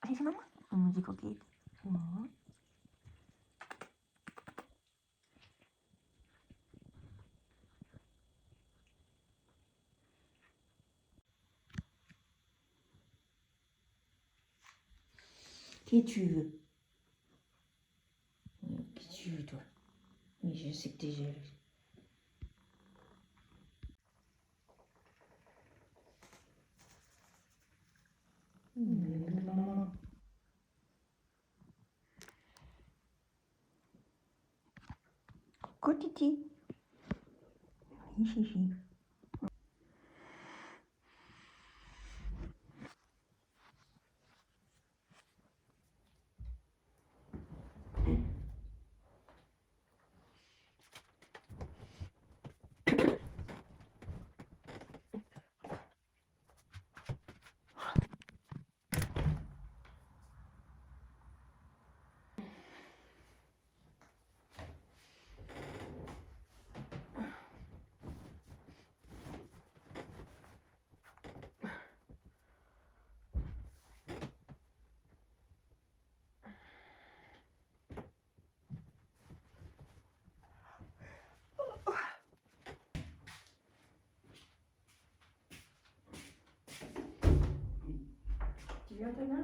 Allez, maman. On me dit coquille. Qui tu veux? Qui tu veux, toi? Oui, je sais que t'es jalouse. Maman. Coucou, Titi. Oui, chichi. Tu viens, Tana?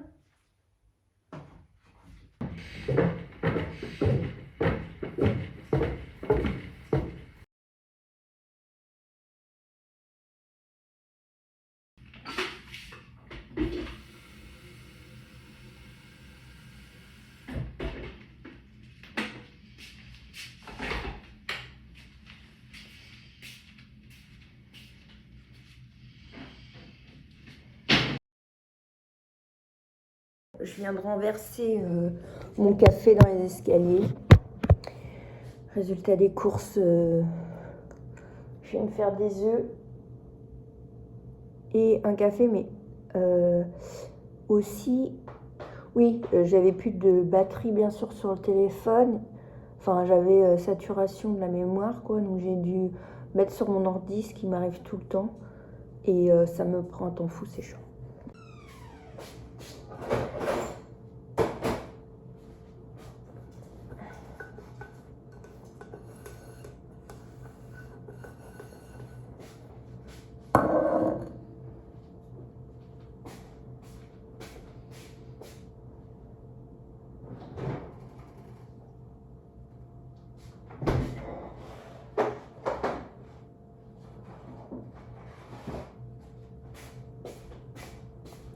Je viens de renverser mon café dans les escaliers. Résultat des courses, je viens de faire des œufs et un café, mais aussi, oui, j'avais plus de batterie bien sûr sur le téléphone. Enfin, j'avais saturation de la mémoire, quoi, donc j'ai dû mettre sur mon ordi, ce qui m'arrive tout le temps. Et ça me prend un temps fou, c'est chaud.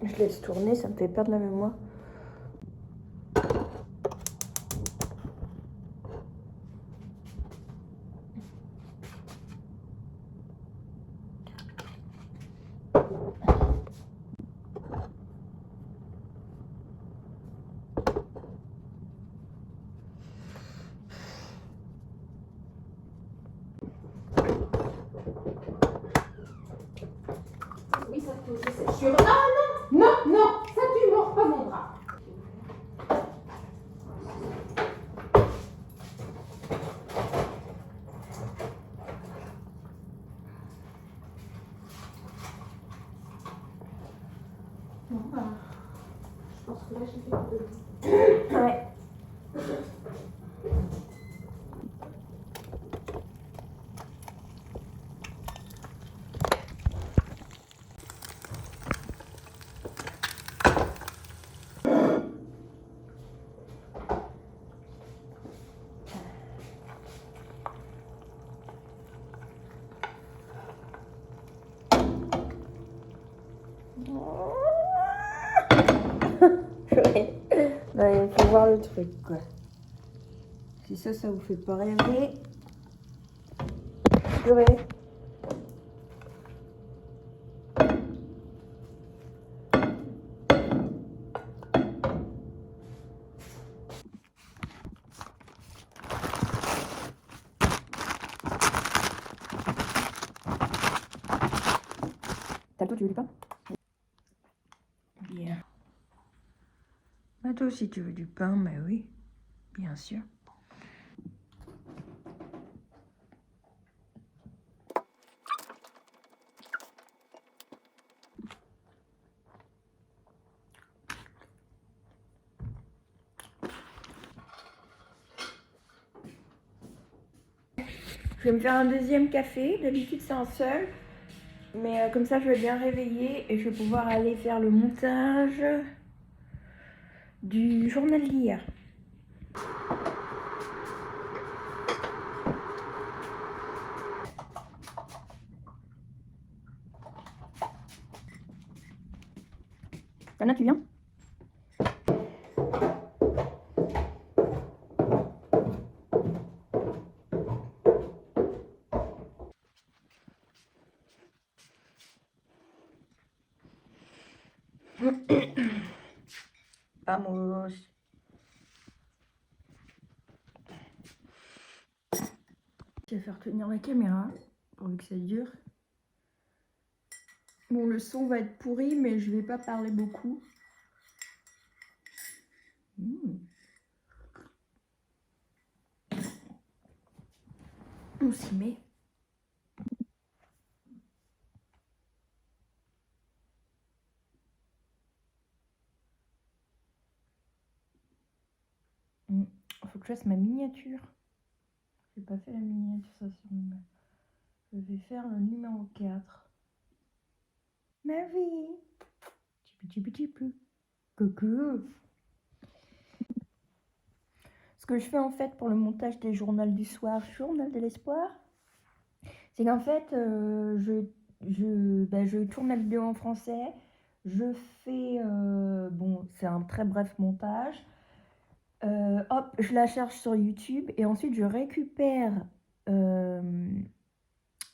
Je laisse tourner, ça me fait perdre la mémoire. Oui, ça touche, c'est sûr. Non, non, non, non, ça tu mords pas mon bras. Bon, bah, je pense que là, j'ai fait de... Ouais. Bah, il faut voir le truc, quoi. Si ça vous fait pas rêver, purée. Toi, tu veux du pain? Bien. Ah, toi aussi, tu veux du pain? Mais oui, bien sûr. Je vais me faire un deuxième café. D'habitude, c'est un seul. Mais comme ça, je vais bien réveiller et je vais pouvoir aller faire le montage du journal d'hier. Anna, tu viens? Vamos. Je vais faire tenir la caméra pourvu que ça dure. Bon, le son va être pourri, mais je vais pas parler beaucoup. On s'y met. Faut que je fasse ma miniature. J'ai pas fait la miniature, ça sur le... Je vais faire le numéro 4. Ma vie. Tipi. Coucou. Ce que je fais en fait pour le montage des journaux du soir, journal de l'espoir, c'est qu'en fait, je tourne la vidéo en français, je fais, bon, c'est un très bref montage, hop, je la charge sur YouTube et ensuite je récupère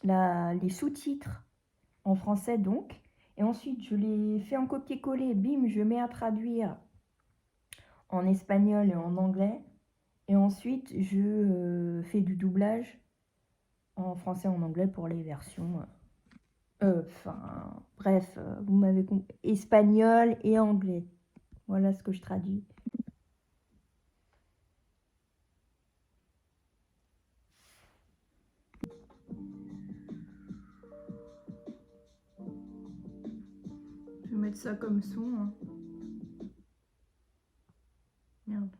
les sous-titres en français donc, et ensuite je les fais en copier-coller, bim, je mets à traduire en espagnol et en anglais, et ensuite je fais du doublage en français et en anglais pour les versions. Bref, vous m'avez compris. Espagnol et anglais. Voilà ce que je traduis. Je vais mettre ça comme son. Hein. Merde.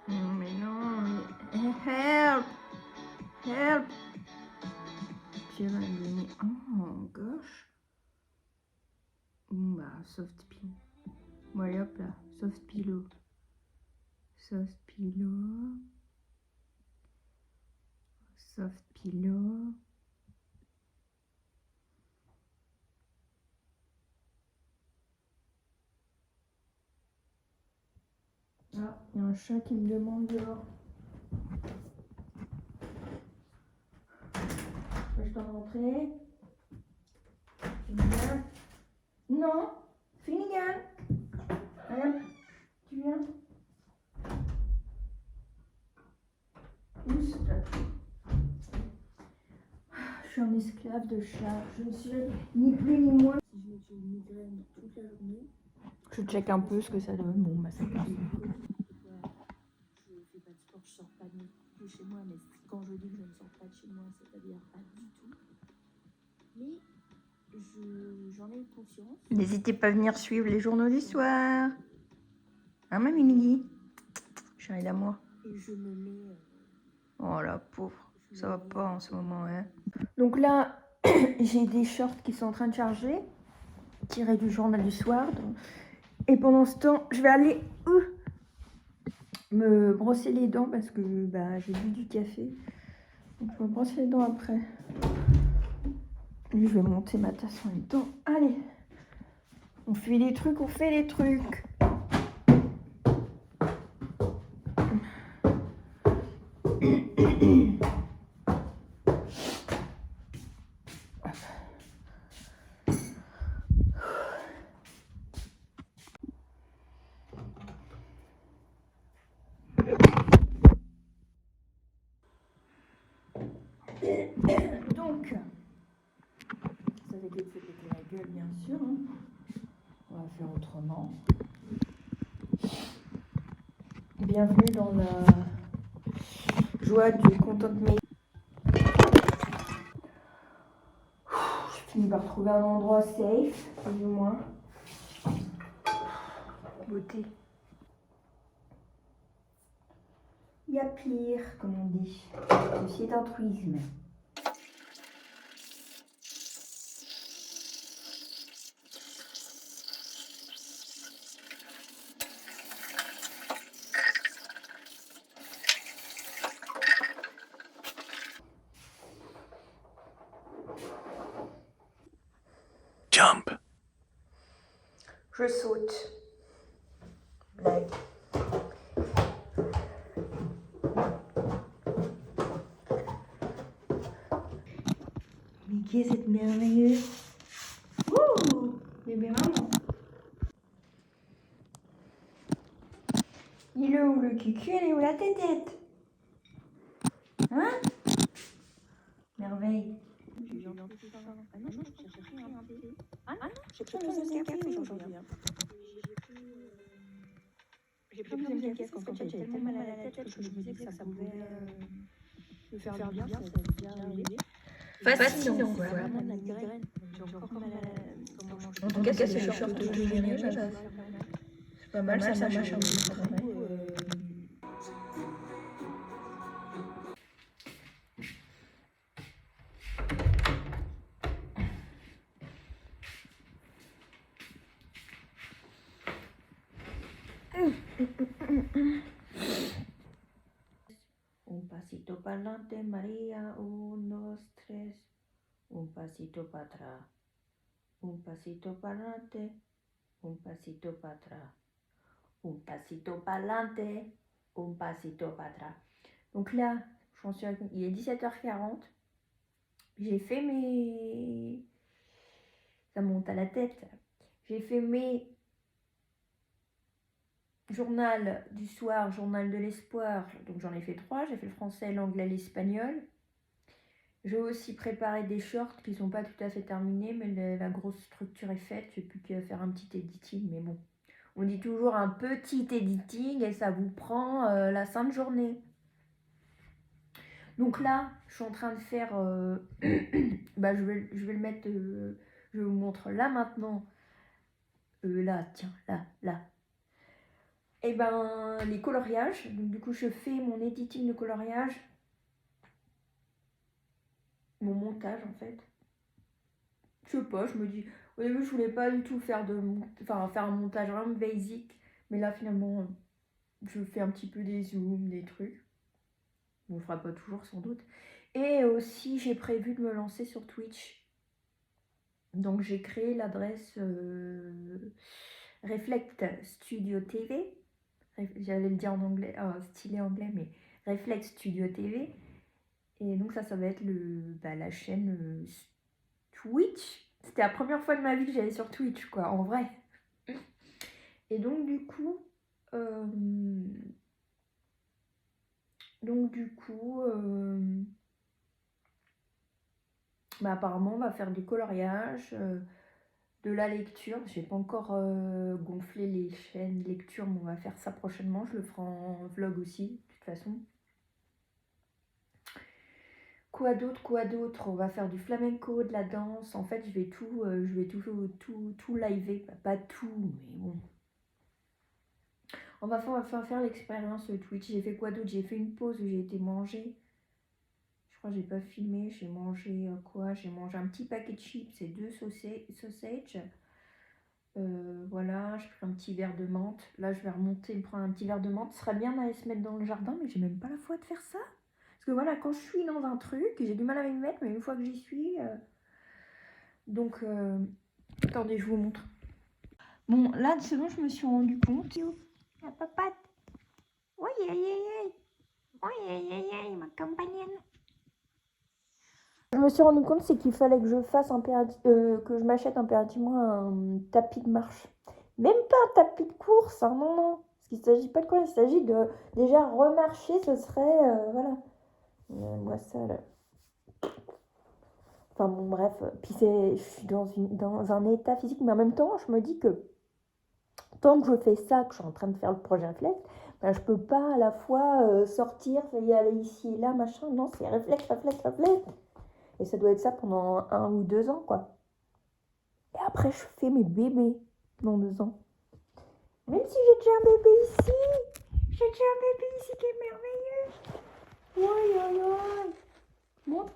Mais non, mais... Help! Help! J'ai mis en gauche. Bon bah, soft pillow. Voilà, hop là, soft pillow. Soft pillow. Soft pillow. Ah, il y a un chat qui me demande dehors. Je dois rentrer. Finnegan. Non, Finnegan. Allez, tu viens. Pousse. Je suis un esclave de chat. Je ne suis ni plus ni moins. Si je me fais une migraine toute la journée. Je check un peu ce que ça donne. Bon, bah ça passe. Je fais pas de sport, je sors pas de chez moi, mais quand je dis que je ne sors pas de chez moi, c'est-à-dire pas du tout. Mais j'en ai conscience. N'hésitez pas à venir suivre les journaux du soir. Hein, ma Mimi? Chérie d'amour. Et je me mets... Oh la pauvre, ça va pas en ce moment, hein. Donc là, j'ai des shorts qui sont en train de charger, tirés du journal du soir. Donc... Et pendant ce temps, je vais aller me brosser les dents parce que bah, j'ai bu du café. Donc je vais me brosser les dents après. Lui, je vais monter ma tasse en même temps. Allez, on fait les trucs, on fait les trucs. Donc, ça fait que de se péter la gueule, bien sûr. Hein. On va faire autrement. Bienvenue dans la joie du content making. Je finis par trouver un endroit safe, plus ou moins. Beauté. Il y a pire, comme on dit. Ceci est un truisme. Jump. Je saute. Blague. Mais qui est cette merveilleuse? Ouh, bébé maman. Il est où le cucu? Elle est où la tétette? Hein? Merveille. J'ai pris un deuxième café aujourd'hui. J'ai pris un deuxième café parce qu'en fait j'avais tellement mal à la tête que je me disais que ça pouvait me faire du bien, ça allait bien arriver. Fascinant, quoi. Vraiment de la migraine. J'ai encore mal à la... En tout cas, c'est le short de générique. C'est pas mal, ça marche un peu. Un pasito pa'lante, María, un, dos, tres. Un pasito para atrás. Un pasito pa'lante, un pasito para atrás. Un pasito pa'lante, un pasito para atrás. Donc là, il est 17h40. J'ai fait mes... Ça monte à la tête. J'ai fait mes... Journal du soir, journal de l'espoir. Donc j'en ai fait 3. J'ai fait le français, l'anglais, l'espagnol. J'ai aussi préparé des shorts qui ne sont pas tout à fait terminés, mais la grosse structure est faite. J'ai plus qu'à faire un petit editing, mais bon. On dit toujours un petit editing et ça vous prend la sainte journée. Donc là, je suis en train de faire... bah, je vais le mettre... je vous montre là maintenant. Là, tiens, là. Et ben, les coloriages. Donc du coup, je fais mon editing de coloriage. Mon montage, en fait. Je sais pas, je me dis... Au début, je voulais pas du tout faire un montage vraiment basic. Mais là, finalement, je fais un petit peu des zooms, des trucs. On ne le fera pas toujours, sans doute. Et aussi, j'ai prévu de me lancer sur Twitch. Donc, j'ai créé l'adresse Reflect Studio TV. J'allais le dire en anglais, stylé anglais, mais Reflect Studio TV. Et donc, ça va être la chaîne Twitch. C'était la première fois de ma vie que j'allais sur Twitch, quoi, en vrai. Et donc, du coup... apparemment, on va faire du coloriage, de la lecture. J'ai pas encore gonflé les chaînes lecture, mais on va faire ça prochainement. Je le ferai en vlog aussi, de toute façon. Quoi d'autre? On va faire du flamenco, de la danse. En fait, je vais tout liver. Pas tout, mais bon. On va faire l'expérience Twitch. J'ai fait quoi d'autre? J'ai fait une pause où j'ai été manger. Je crois que j'ai pas filmé. J'ai mangé quoi? J'ai mangé un petit paquet de chips et 2 sausages. Voilà, j'ai pris un petit verre de menthe. Là, je vais remonter, prendre un petit verre de menthe. Ce serait bien d'aller se mettre dans le jardin, mais j'ai même pas la foi de faire ça. Parce que voilà, quand je suis dans un truc, j'ai du mal à m'y mettre, mais une fois que j'y suis... Donc, attendez, je vous montre. Bon, là, ce dont je me suis rendu compte... La papate. Oui, aïe, aïe, aïe. ma compagnonne. Je me suis rendu compte, c'est qu'il fallait que je fasse que je m'achète impérativement un tapis de marche. Même pas un tapis de course, hein, non, non. Parce qu'il ne s'agit pas de quoi, il s'agit de déjà remarcher, ce serait, voilà. Moi, ça, là. Enfin bon, bref. Puis je suis dans un état physique, mais en même temps, je me dis que tant que je fais ça, que je suis en train de faire le projet réflexe, ben, je peux pas à la fois sortir, y aller ici et là, machin. Non, c'est réflexe. Et ça doit être ça pendant 1 ou 2 ans, quoi. Et après, je fais mes bébés dans 2 ans. Même si j'ai déjà un bébé ici. J'ai déjà un bébé ici qui est merveilleux. Ouais, ouais, ouais.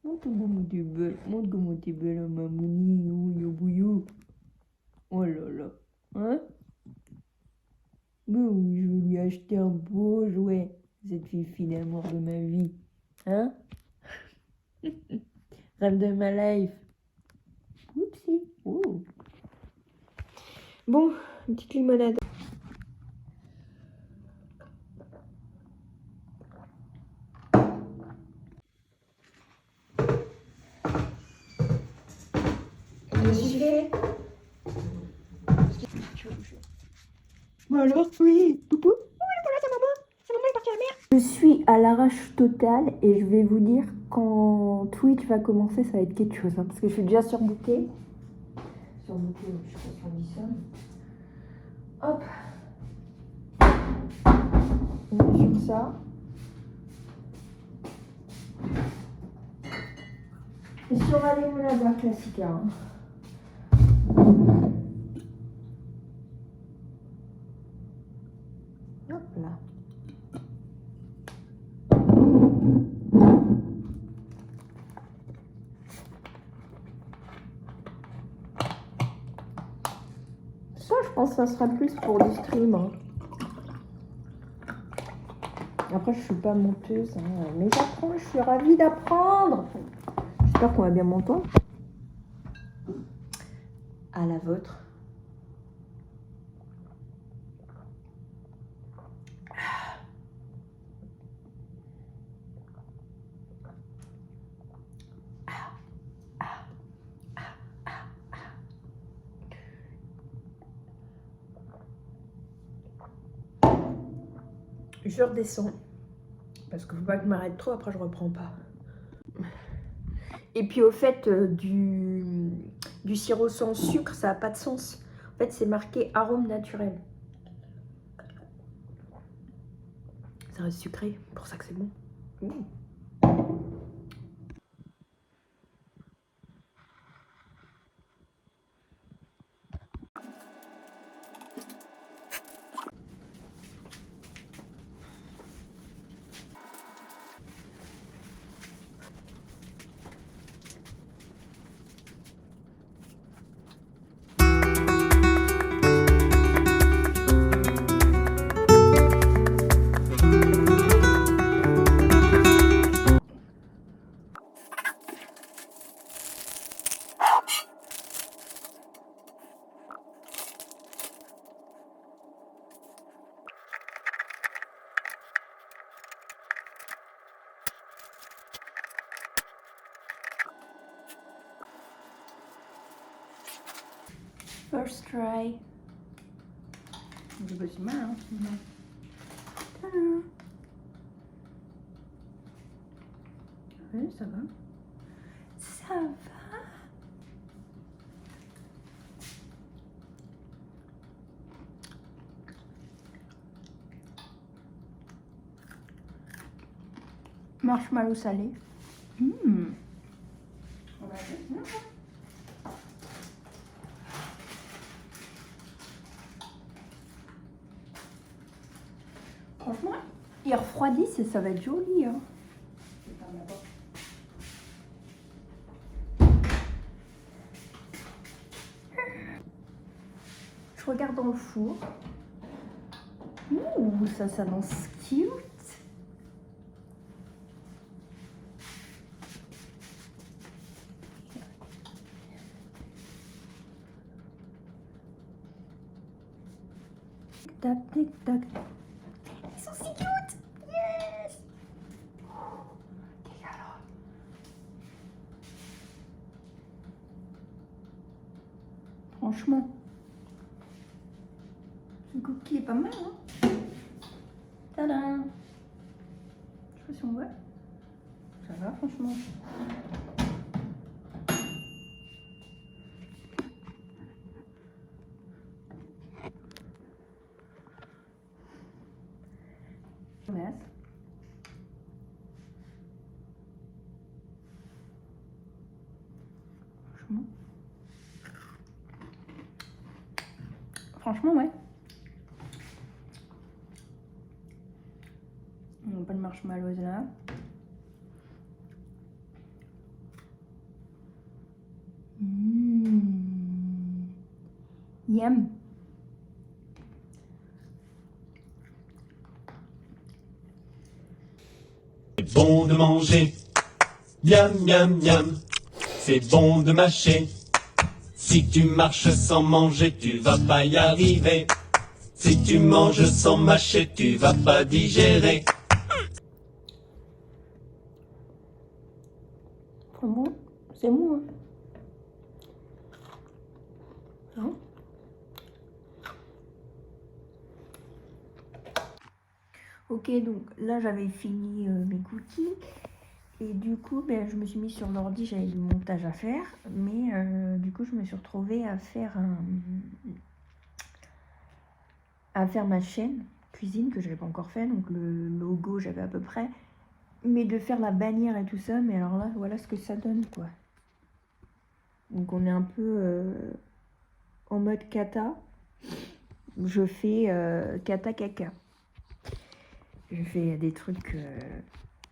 Montre comment t'es belle, mamouni. Ouyo, bouillou. Oh là là. Hein? Ben oui, je vais lui acheter un beau jouet. Cette fille l'amour de ma vie. Hein? Rêve de ma life. Oupsie. Oh. Bon, une petite limonade. Je me suis fait. Bon alors, oui. Coucou. Oui, voilà, c'est maman. C'est maman est partie à la mer. Je suis à l'arrache totale et je vais vous dire quand Twitch va commencer, ça va être quelque chose. Hein, parce que je suis déjà surbookée. Surbookée, je sais pas si on dit ça. Hop. On est sur ça. Et sur la limonade classique, hein. Hop là. Ça, je pense que ça sera plus pour le stream. Hein. Après, je suis pas monteuse, hein, mais j'apprends, je suis ravie d'apprendre. J'espère qu'on va bien m'entendre. À la vôtre. Je redescends. Parce qu'il ne faut pas que je m'arrête trop, après je reprends pas. Et puis au fait, du sirop sans sucre, ça n'a pas de sens. En fait, c'est marqué arôme naturel. Ça reste sucré, c'est pour ça que c'est bon. First try. J'ai pas si mal, hein. Oui, ça va. Ça va. Marshmallow salé. Franchement, il refroidit, ça va être joli. Hein. Je regarde dans le four. Ouh, ça s'annonce cute. Tic tac, tic tac. Ils sont si cute. Yes. franchement. Le cookie est pas mal, hein. Tadam! Je sais pas si on voit. Ça va, franchement. Yes. Franchement, ouais. Pas de marshmallows là. Yum. C'est bon de manger, miam miam miam, c'est bon de mâcher. Si tu marches sans manger, tu vas pas y arriver. Si tu manges sans mâcher, tu vas pas digérer. Franchement, c'est mou, hein. Non. Ok, donc là j'avais fini mes cookies. Et du coup, ben, je me suis mise sur l'ordi, j'avais du montage à faire. Mais du coup, je me suis retrouvée à faire ma chaîne cuisine que je n'avais pas encore fait. Donc le logo, j'avais à peu près. Mais de faire la bannière et tout ça, mais alors là, voilà ce que ça donne, quoi. Donc on est un peu en mode kata. Je fais kata caca. Je fais des trucs...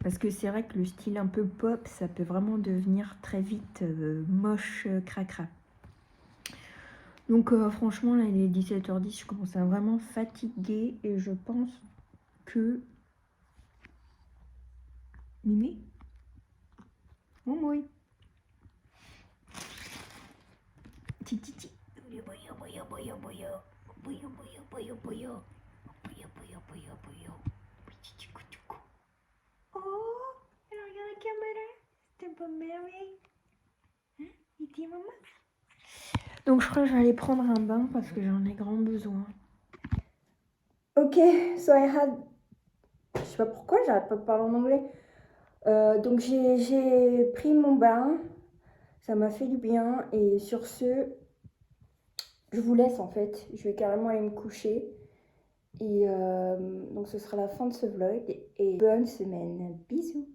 parce que c'est vrai que le style un peu pop, ça peut vraiment devenir très vite moche, cracra. Donc franchement, là, il est 17h10, je commence à vraiment fatiguer. Et je pense que... Mimi? Oh oui. Titi. Oh, elle regarde la caméra. C'était pas merveilleux. Hein? Il dit maman. Donc je crois que je vais aller prendre un bain parce que j'en ai grand besoin. Ok, so I had... Je sais pas pourquoi, j'arrête pas de parler en anglais. Donc j'ai pris mon bain. Ça m'a fait du bien. Et sur ce, je vous laisse en fait. Je vais carrément aller me coucher. Et donc ce sera la fin de ce vlog. Et bonne semaine. Bisous.